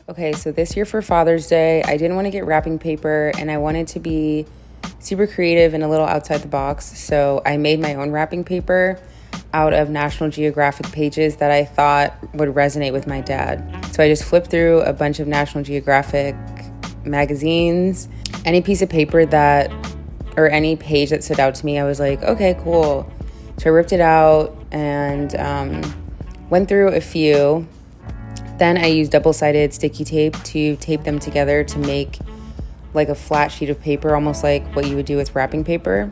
Okay, so this year for Father's Day, I didn't want to get wrapping paper and I wanted to be super creative and a little outside the box. So I made my own wrapping paper out of National Geographic pages that I thought would resonate with my dad. So I just flipped through a bunch of National Geographic magazines. Any piece of paper or any page that stood out to me, I was like, okay, cool. So I ripped it out and went through a few. Then I used double-sided sticky tape to tape them together to make like a flat sheet of paper, almost like what you would do with wrapping paper.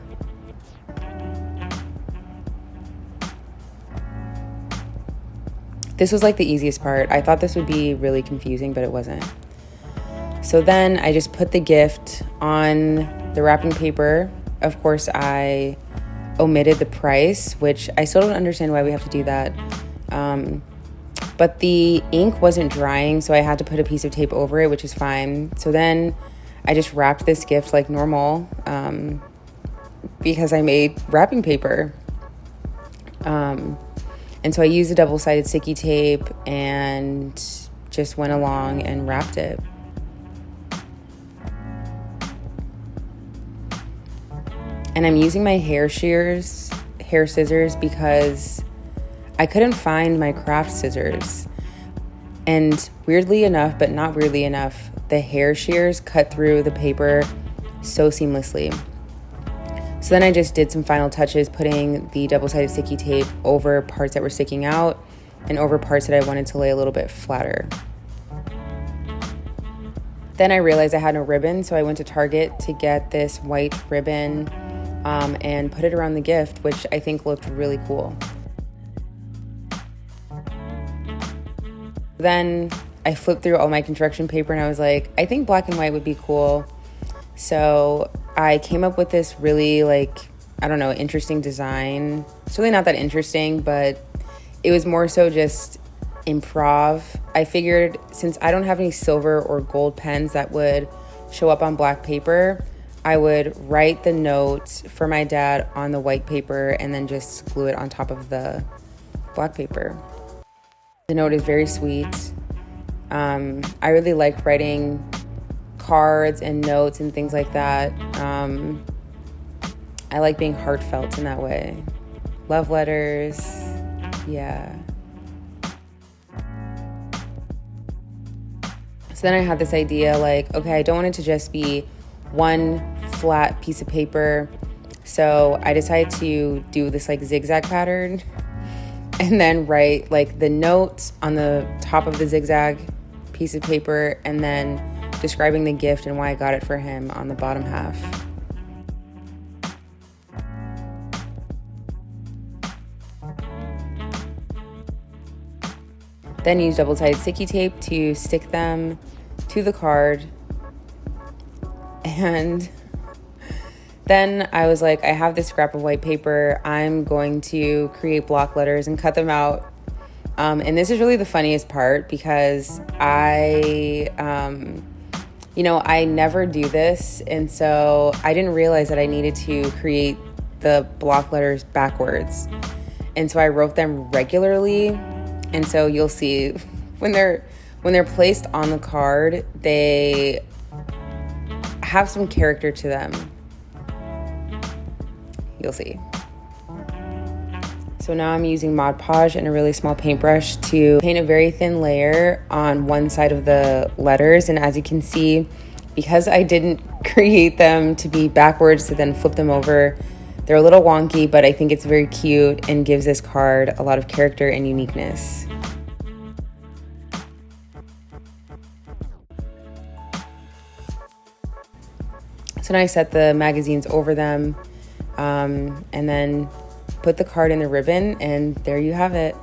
This was like the easiest part. I thought this would be really confusing, but it wasn't. So then I just put the gift on the wrapping paper. Of course, I omitted the price, which I still don't understand why we have to do that. But the ink wasn't drying, so I had to put a piece of tape over it, which is fine. So then I just wrapped this gift like normal because I made wrapping paper. And so I used a double-sided sticky tape and just went along and wrapped it. And I'm using my hair scissors because I couldn't find my craft scissors. And weirdly enough, but not weirdly enough, the hair shears cut through the paper so seamlessly. So then I just did some final touches, putting the double-sided sticky tape over parts that were sticking out and over parts that I wanted to lay a little bit flatter. Then I realized I had no ribbon, so I went to Target to get this white ribbon and put it around the gift, which I think looked really cool. Then I flipped through all my construction paper and I was like, I think black and white would be cool. So I came up with this really interesting design. It's really not that interesting, but it was more so just improv. I figured since I don't have any silver or gold pens that would show up on black paper, I would write the note for my dad on the white paper and then just glue it on top of the black paper. The note is very sweet. I really like writing cards and notes and things like that. I like being heartfelt in that way. Love letters, yeah. So then I had this idea okay, I don't want it to just be one flat piece of paper. So I decided to do this zigzag pattern and then write the note on the top of the zigzag piece of paper and then describing the gift and why I got it for him on the bottom half. Then use double-sided sticky tape to stick them to the card. And then I was like, I have this scrap of white paper. I'm going to create block letters and cut them out. And this is really the funniest part because I never do this. And so I didn't realize that I needed to create the block letters backwards. And so I wrote them regularly. And so you'll see when they're placed on the card, they have some character to them. You'll see. So now I'm using Mod Podge and a really small paintbrush to paint a very thin layer on one side of the letters. And as you can see, because I didn't create them to be backwards to then flip them over, they're a little wonky, but I think it's very cute and gives this card a lot of character and uniqueness. So now I set the magazines over them and then put the card in the ribbon, and there you have it.